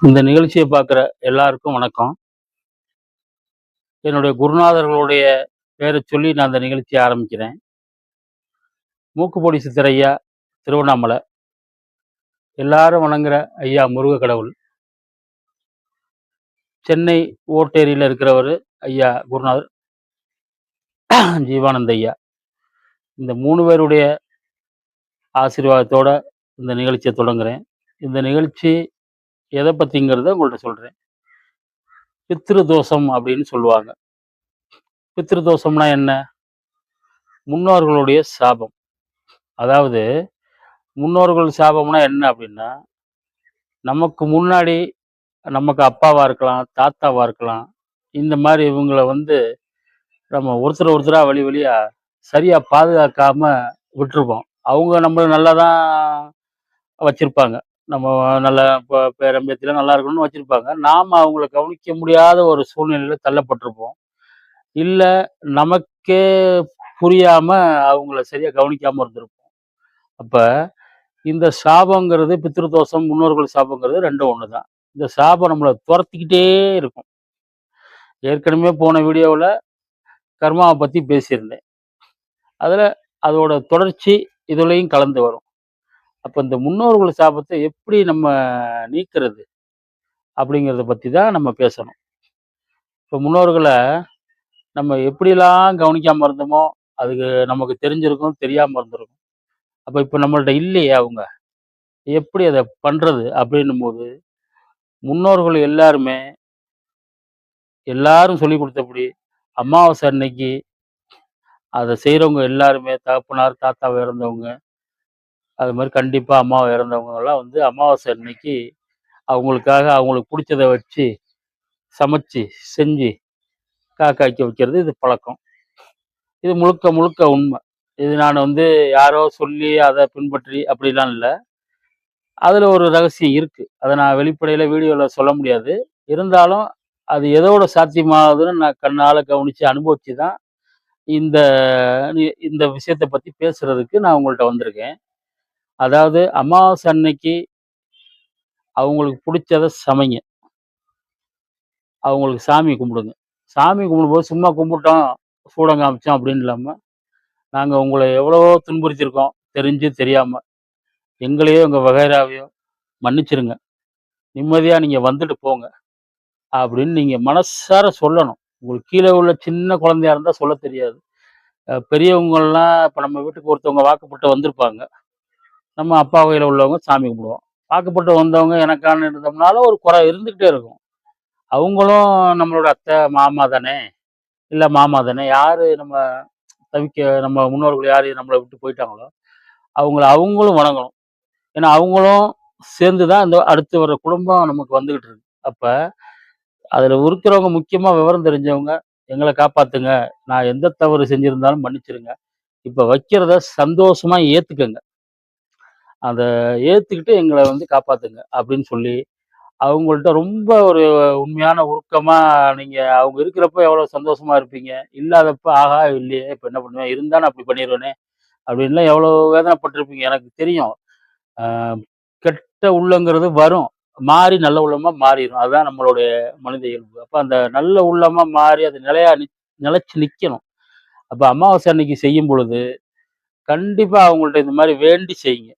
இந்த நிகழ்ச்சியை பார்க்குற எல்லாருக்கும் வணக்கம். என்னுடைய குருநாதர்களுடைய பேரை சொல்லி நான் அந்த நிகழ்ச்சியை ஆரம்பிக்கிறேன். மூக்குப்பொடி சித்தர் ஐயா, திருவண்ணாமலை. எல்லாரும் வணங்குற ஐயா முருக கடவுள். சென்னை ஓட்டேரியில் இருக்கிறவர் ஐயா குருநாதர் ஜீவானந்த ஐயா. இந்த 3 பேருடைய ஆசீர்வாதத்தோட இந்த நிகழ்ச்சியை தொடங்குறேன். இந்த நிகழ்ச்சி எதை பற்றிங்கிறத உங்கள்கிட்ட சொல்கிறேன். பித்ரு தோஷம் அப்படின்னு சொல்லுவாங்க. பித்ரு தோஷம்னா என்ன? முன்னோர்களுடைய சாபம். அதாவது முன்னோர்கள் சாபம்னா என்ன அப்படின்னா, நமக்கு முன்னாடி நமக்கு அப்பாவா இருக்கலாம், தாத்தாவா இருக்கலாம். இந்த மாதிரி இவங்கள நம்ம ஒருத்தரா வழி வழியா சரியா பாதுகாக்காம விட்டுருப்போம். அவங்க நம்மள நல்லா தான் வச்சிருப்பாங்க. நம்ம நல்ல பேரன் பேத்திலாம் நல்லா இருக்கணும்னு வச்சிருப்பாங்க. நாம அவங்கள கவனிக்க முடியாத ஒரு சூழ்நிலையில தள்ளப்பட்டிருப்போம். இல்ல நமக்கே புரியாம அவங்கள சரியா கவனிக்காம இருந்திருப்போம். அப்ப இந்த சாபங்கிறது பித்ருதோஷம், முன்னோர்கள் சாபங்கிறது 2ம் ஒண்ணுதான். இந்த சாபம் நம்மள துரத்திக்கிட்டே இருக்கும். ஏற்கனவே போன வீடியோவுல கர்மாவ பத்தி பேசியிருந்தேன். அதுல அதோட தொடர்ச்சி இதுலயும் கலந்து வரும். அப்ப இந்த முன்னோர்கள் சாபத்த எப்படி நம்ம நீக்குறது? அப்படிங்கிறத பத்தி தான் நம்ம பேசணும். இப்ப முன்னோர்கள நம்ம எப்படிலாம் கவனிக்காம இருந்தோமோ, அதுக்கு நமக்கு தெரிஞ்சிருக்கும், தெரியாம இருந்திருக்கும். அப்ப இப்ப நம்மள்ட்ட இல்லையே அவங்க. எப்படி அத பண்றது? அப்படின்னும்போது, முன்னோர்கள் எல்லாரும் சொல்லிக் குடுத்தபடி, அமாவாசை அன்னைக்கு அத செய்றவங்க எல்லாருமே தகப்பனார், தாத்தாவ இழந்தவங்க, அது மாரி கண்டிப்பா அம்மாவ இழந்தவங்கலாம் அமாவாசை அன்னைக்கு அவங்களுக்காக அவங்களுக்கு புடிச்சத வச்சு, சமைச்சு, செஞ்சு காக்காய்க்க வைக்கிறது இது பழக்கம். இது முழுக்க முழுக்க உண்ம. இது நான் யாரோ சொல்லி அத பின்பற்றி அப்படிலாம் இல்ல. அதுல ஒரு ரகசியம் இருக்கு. அத நான் வெளிப்படையில வீடியோல சொல்ல முடியாது. இருந்தாலும் அது எதோட சாத்தியமாகுதுன்னு நான் கண்ணால கவனிச்சு அனுபவிச்சு தான் இந்த இந்த விஷயத்த பத்தி பேசுறதுக்கு நான் உங்கள்ட்ட வந்திருக்கேன். அதாவது அமாவாசை அன்னைக்கு அவங்களுக்கு புடிச்சத சமைங்க. அவங்களுக்கு சாமி கும்பிடுங்க. சாமி கும்பிடும்போது சும்மா கும்பிட்டோம், சூடம் காமிச்சோம் அப்படின்னு இல்லாம, நாங்க உங்கள எவ்வளவோ துன்புறுத்தியிருக்கோம். தெரிஞ்சு தெரியாம. எங்களையோ, எங்க வகையறாவையோ மன்னிச்சிருங்க. நிம்மதியா நீங்க வந்துட்டு போங்க. அப்படின்னு நீங்க மனசார சொல்லணும். உங்களுக்கு கீழ உள்ள சின்ன குழந்தையா இருந்தா சொல்லத் தெரியாது. பெரியவங்கலாம் இப்ப நம்ம வீட்டுக்கு ஒருத்தவங்க வாக்கப்பட்டு வந்திருப்பாங்க. நம்ம அப்பா வகையில உள்ளவங்க சாமி கும்பிடுவோம். வாக்கப்பட்டு வந்தவங்க எனக்கான்னு இருந்தோம்னாலும் ஒரு குறை இருந்துகிட்டே இருக்கும். அவங்களும் நம்மளோட அத்தை, மாமா தானே! இல்ல மாமா தானே! யாரு நம்ம முன்னோர்கள் யாரு நம்மள விட்டு போயிட்டாங்களோ, அவங்களும் வணங்கணும். ஏன்னா அவங்களும் சேர்ந்து தான் இந்த அடுத்து வர்ற குடும்பம் நமக்கு வந்துகிட்டு இருக்கு. அப்ப அதுல இருக்கிறவங்க முக்கியமா விவரம் தெரிஞ்சவங்க, எங்கள காப்பாத்துங்க. நான் எந்த தவறு செஞ்சிருந்தாலும் மன்னிச்சிருங்க. இப்ப வைக்கிறத சந்தோஷமா ஏத்துக்கங்க. அத ஏத்துக்கிட்டு எங்கள காப்பாத்துங்க அப்படின்னு சொல்லி, அவங்கள்ட்ட ரொம்ப ஒரு உண்மையான உருக்கமா நீங்க அவங்க இருக்கிறப்ப எவ்வளவு சந்தோஷமா இருப்பீங்க. இல்லாதப்ப ஆஹா இல்லையே! இப்ப என்ன பண்ணுவேன்? இருந்தா நான் அப்படி பண்ணிருவேனே! அப்படின்லாம் எவ்வளோ வேதனைப்பட்டுருப்பீங்க. எனக்கு தெரியும். அ கெட்ட உள்ளங்கிறது வரும். மாறி நல்ல உள்ளமா மாறிரும். அதுதான் நம்மளுடைய மனித இயல்பு. அப்ப அந்த நல்ல உள்ளமா மாறி அது நிலைச்சு நிக்கணும். அப்ப அமாவாசை அன்னைக்கு செய்யும் பொழுது, கண்டிப்பா அவங்கள்ட்ட இந்த மாரி வேண்டி செய்யுங்க.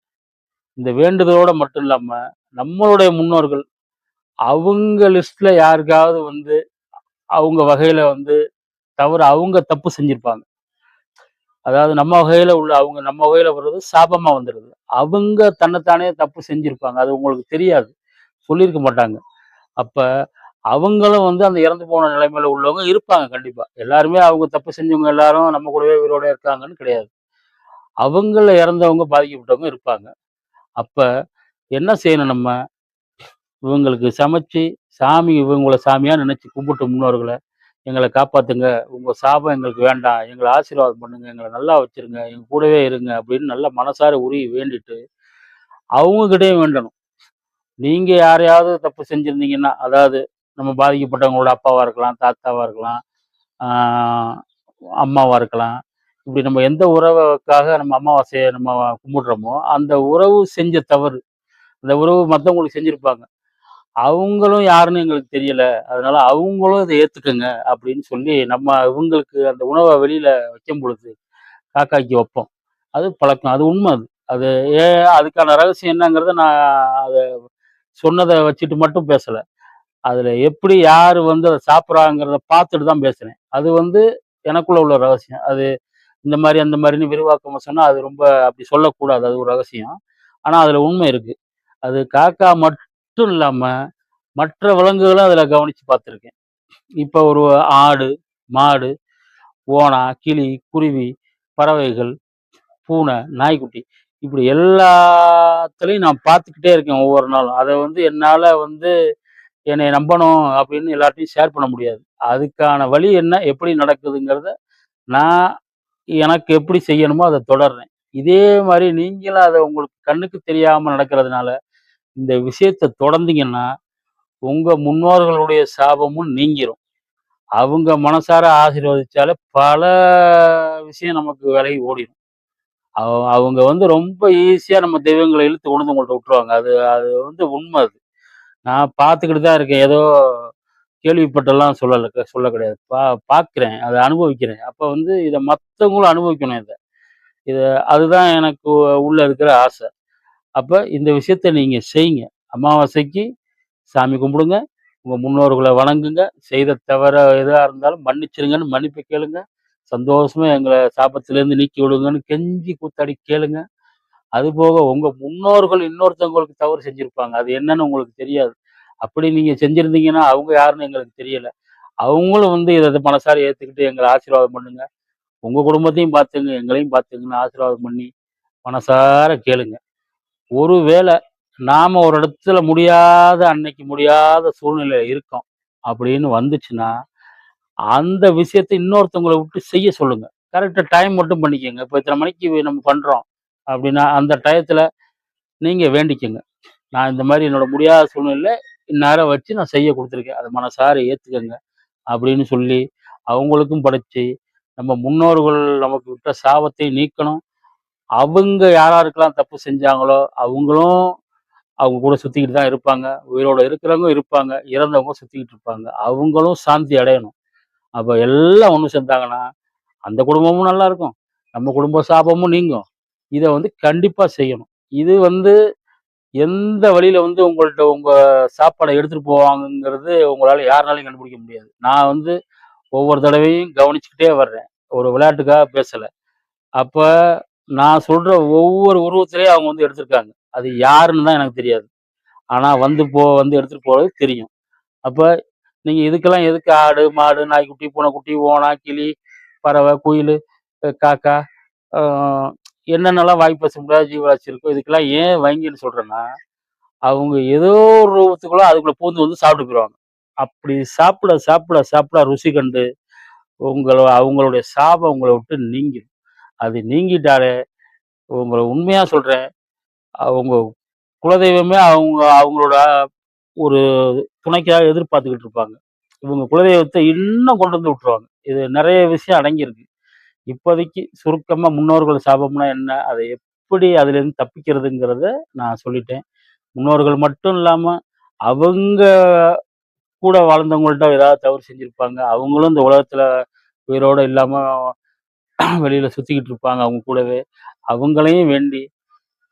இந்த வேண்டுதலோட மட்டும் இல்லாம, நம்மளுடைய முன்னோர்கள், அவங்க லிஸ்ட்ல யாருக்காவது அவங்க வகையில தவறு அவங்க தப்பு செஞ்சிருப்பாங்க. அதாவது நம்ம வகையில வர்றது சாபமா வந்துருது. அவங்க தன்னைத்தானே தப்பு செஞ்சிருப்பாங்க. அது உங்களுக்கு தெரியாது. சொல்லியிருக்க மாட்டாங்க. அப்ப அவங்களும் அந்த இறந்து போன நிலைமையில உள்ளவங்க இருப்பாங்க கண்டிப்பா. எல்லாருமே அவங்க தப்பு செஞ்சவங்க எல்லாரும் நம்ம கூடவே உயிரோட இருக்காங்கன்னு கிடையாது. அவங்கள்ல இறந்தவங்க, பாதிக்கப்பட்டவங்க இருப்பாங்க. அப்ப என்ன செய்யணும் நம்ம? இவங்களுக்கு சமைச்சு, இவங்கள சாமியா நினைச்சு கும்பிட்டு முன்னோர்கள, "எங்கள காப்பாத்துங்க. உங்க சாபம் எங்களுக்கு வேண்டாம். எங்கள ஆசீர்வாதம் பண்ணுங்க. எங்கள நல்லா வச்சுருங்க. எங்க கூடவே இருங்க." அப்படின்னு நல்லா மனசார உருகி வேண்டிட்டு, அவங்க கிட்டயும் வேண்டணும். நீங்க யாரையாவது தப்பு செஞ்சிருந்தீங்கன்னா, அதாவது நம்ம பாதிக்கப்பட்டவங்களோட அப்பாவா இருக்கலாம், தாத்தாவா இருக்கலாம், ஆ அம்மாவா இருக்கலாம். இப்படி நம்ம எந்த உறவுக்காக நம்ம அமாவாசைய கும்பிடுறோமோ, அந்த உறவு செஞ்ச தவறு. அந்த உறவு மத்தவங்களுக்கு செஞ்சிருப்பாங்க. அவங்களும் யாருன்னு எங்களுக்கு தெரியல. அதனால அவங்களும் இத ஏத்துக்கங்க அப்படின்னு சொல்லி, நம்ம இவங்களுக்கு அந்த உணவ வெளியில வைக்கும் பொழுது, காக்காய்க்கு வைப்போம். அது பழக்கம். அது உண்ம அது. அது அதுக்கான ரகசியம் என்னங்கிறத நான் அத சொன்னத வச்சுட்டு மட்டும் பேசல. அதுல எப்படி யாரு வந்து அத சாப்பிடுறாங்கிறத பார்த்துட்டு தான் பேசுறேன். அது வந்து எனக்குள்ள உள்ள ரகசியம். அது இந்த மாரி, அந்த மாரின்னு விரிவாக்கமா சொன்னா, அது ரொம்ப அப்படி சொல்லக்கூடாது. அது ஒரு ரகசியம். ஆனா அதுல உண்மை இருக்கு. அது காக்கா மட்டும் இல்லாம, மற்ற விலங்குகளும் அதுல கவனிச்சு பார்த்துருக்கேன். இப்ப ஒரு ஆடு, மாடு, ஓணா, கிளி, குருவி, பறவைகள், பூனை, நாய்க்குட்டி இப்படி எல்லாத்துலயும் நான் பார்த்துக்கிட்டே இருக்கேன் ஒவ்வொரு நாளும். அத வந்து என்னால வந்து என்னைய நம்பணும் அப்படின்னு எல்லார்ட்டயும் ஷேர் பண்ண முடியாது. அதுக்கான வழி என்ன? எப்படி நடக்குதுங்கிறத நான் எனக்கு எப்படி செய்யணுமோ அத தொடர்றேன். இதே மாரி நீங்களும் அத உங்களுக்கு கண்ணுக்கு தெரியாம நடக்கிறதுனால, இந்த விஷயத்த தொடர்ந்தீங்கன்னா, உங்க முன்னோர்களுடைய சாபமும் நீங்கிரும். அவங்க மனசார ஆசீர்வதிச்சாலே பல விஷயம் நமக்கு விலகி ஓடிரும். அவங்க வந்து ரொம்ப ஈஸியா நம்ம தெய்வங்கள இழுத்து கொண்டு வந்து உங்கள்ட்ட விட்டுருவாங்க. அது அது வந்து உண்ம அது. நான் பார்த்துக்கிட்டு தான் இருக்கேன். ஏதோ கேள்விப்பட்டெல்லாம் சொல்ல கிடையாது. பார்க்கிறேன். அத அனுபவிக்கிறேன். அப்ப வந்து இத மத்தவங்களும் அனுபவிக்கணும் இத. இத அதுதான் எனக்கு உள்ள இருக்கிற ஆசை. அப்ப இந்த விஷயத்த நீங்க செய்யுங்க. அமாவாசைக்கு சாமி கும்பிடுங்க. உங்க முன்னோர்கள வணங்குங்க. செய்த தவற எதா இருந்தாலும் மன்னிச்சிருங்கன்னு மன்னிப்பு கேளுங்க. சந்தோஷமா எங்கள சாபத்திலேருந்து நீக்கி விடுங்கன்னு கெஞ்சி கூத்தாடி கேளுங்க. அதுபோக உங்க முன்னோர்கள் இன்னொருத்தவங்களுக்கு தவறு செஞ்சிருப்பாங்க. அது என்னன்னு உங்களுக்கு தெரியாது. அப்படி நீங்க செஞ்சிருந்தீங்கன்னா, அவங்க யாருன்னு எங்களுக்கு தெரியல. அவங்களும் வந்து இத மனசார ஏத்துக்கிட்டு எங்கள ஆசீர்வாதம் பண்ணுங்க. உங்க குடும்பத்தையும் பார்த்துங்க, எங்களையும் பார்த்துங்கன்னு ஆசீர்வாதம் பண்ணி மனசார கேளுங்க. ஒருவேள நாம ஒரு இடத்துல அன்னைக்கு முடியாத சூழ்நிலையில இருக்கோம். அப்படின்னு வந்துச்சுன்னா, அந்த விஷயத்த இன்னொருத்தவங்கள விட்டு செய்ய சொல்லுங்க. கரெக்ட்டா டைம் மட்டும் பண்ணிக்கங்க. இப்ப இத்தன மணிக்கு நம்ம பண்றோம். அப்படின்னா, அந்த டயத்துல நீங்க வேண்டிக்கங்க. நான் இந்த மாரி என்னோட முடியாத சூழ்நிலையில இந்நேரம் வச்சு நான் செய்ய குடுத்துருக்கேன். அத மனசார ஏத்துக்கங்க. அப்படின்னு சொல்லி, அவங்களுக்கும் படைச்சு, நம்ம முன்னோர்கள் நமக்கு விட்ட சாபத்தை நீக்கணும். அவங்க யாராருக்கெல்லாம் தப்பு செஞ்சாங்களோ, அவங்களும் அவங்க கூட சுத்திக்கிட்டு தான் இருப்பாங்க. உயிரோட இருக்கிறவங்க இருப்பாங்க. இறந்தவங்க சுத்திக்கிட்டு இருப்பாங்க. அவங்களும் சாந்தி அடையணும். அப்ப எல்லாம் ஒண்ணு சேர்ந்தாங்கன்னா, அந்த குடும்பமும் நல்லா இருக்கும். நம்ம குடும்ப சாபமும் நீங்கும். இத வந்து கண்டிப்பா செய்யணும். இது வந்து எந்த வழியில வந்து உங்க சாப்பாட எடுத்துட்டு போவாங்கங்கிறது உங்களால யாருனாலயும் கண்டுபிடிக்க முடியாது. நான் வந்து ஒவ்வொரு தடவையும் கவனிச்சுக்கிட்டே வர்றேன். ஒரு விளையாட்டுக்காக பேசல. அப்ப நான் சொல்ற ஒவ்வொரு உருவத்திலேயும் அவங்க வந்து எடுத்திருக்காங்க. அது யாருன்னு தான் எனக்கு தெரியாது. ஆனா வந்து எடுத்துட்டு போறது தெரியும். அப்ப நீங்க இதுக்கெல்லாம் எதுக்கு ஆடு, மாடு, நாய்க்குட்டி, பூனைக்குட்டி, ஓணா, கிளி, பறவை, குயிலு, காக்கா, அ என்னென்னலாம் வாய் பேச முடியாத ஜீவராசி இருக்கோ, இதுக்கெல்லாம் ஏன் வைங்கன்னு சொல்றேன்னா, அவங்க ஏதோ ஒரு ரூபத்துக்குள்ள அதுக்குள்ள பூந்து வந்து சாப்பிட்டு போயிருவாங்க. அப்படி சாப்பிட ருசி கண்டு அவங்களுடைய சாபம் உங்கள விட்டு நீங்கிரும். அது நீங்கிட்டாலே உண்மையா சொல்றேன். அவங்க குலதெய்வமே அவங்களோட ஒரு துணைக்காக எதிர்பார்த்துக்கிட்டு இருப்பாங்க. இவங்க குலதெய்வத்த இன்னும் கொண்டு வந்து விட்டுருவாங்க. இது நெறைய விஷயம் அடங்கியிருக்கு. இப்போதைக்கு சுருக்கமா முன்னோர்கள் சாபம்னா என்ன? அத எப்படி அதிலிருந்து தப்பிக்கிறதுங்கிறத நான் சொல்லிட்டேன். முன்னோர்கள் மட்டும் இல்லாம, அவங்க கூட வாழ்ந்தவங்கள்ட்ட ஏதாவது தவறு செஞ்சிருப்பாங்க. அவங்களும் இந்த உலகத்துல உயிரோட இல்லாம வெளியில சுத்திக்கிட்டு இருப்பாங்க அவங்க கூடவே. அவங்களையும் வேண்டி,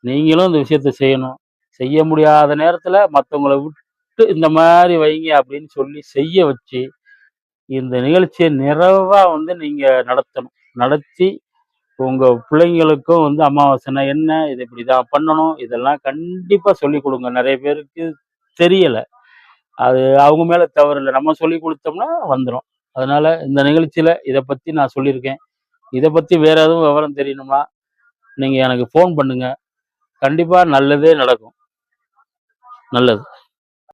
நீங்களும் இந்த விஷயத்த செய்யணும். செய்ய முடியாத நேரத்துல மத்தவங்கள விட்டு இந்த மாரி வைங்க அப்படின்னு சொல்லி செய்ய வச்சு, இந்த நிகழ்ச்சிய நிறைவா வந்து நீங்க நடத்தணும். நடத்தி உங்க பிள்ளைங்களுக்கும் வந்து அமாவாசைன்னா என்ன? இத இப்படிதான் பண்ணணும். இதெல்லாம் கண்டிப்பா சொல்லிக் குடுங்க. நெறைய பேருக்கு தெரியல. அது அவங்க மேல தவறு இல்ல. நம்ம சொல்லிக் குடுத்தோம்னா வந்துரும். அதனால இந்த நிகழ்ச்சியில இத பத்தி நான் சொல்லியிருக்கேன். இத பத்தி வேற எதுவும் விவரம் தெரியணுமா, நீங்க எனக்கு ஃபோன் பண்ணுங்க. கண்டிப்பா நல்லதே நடக்கும். நல்லது.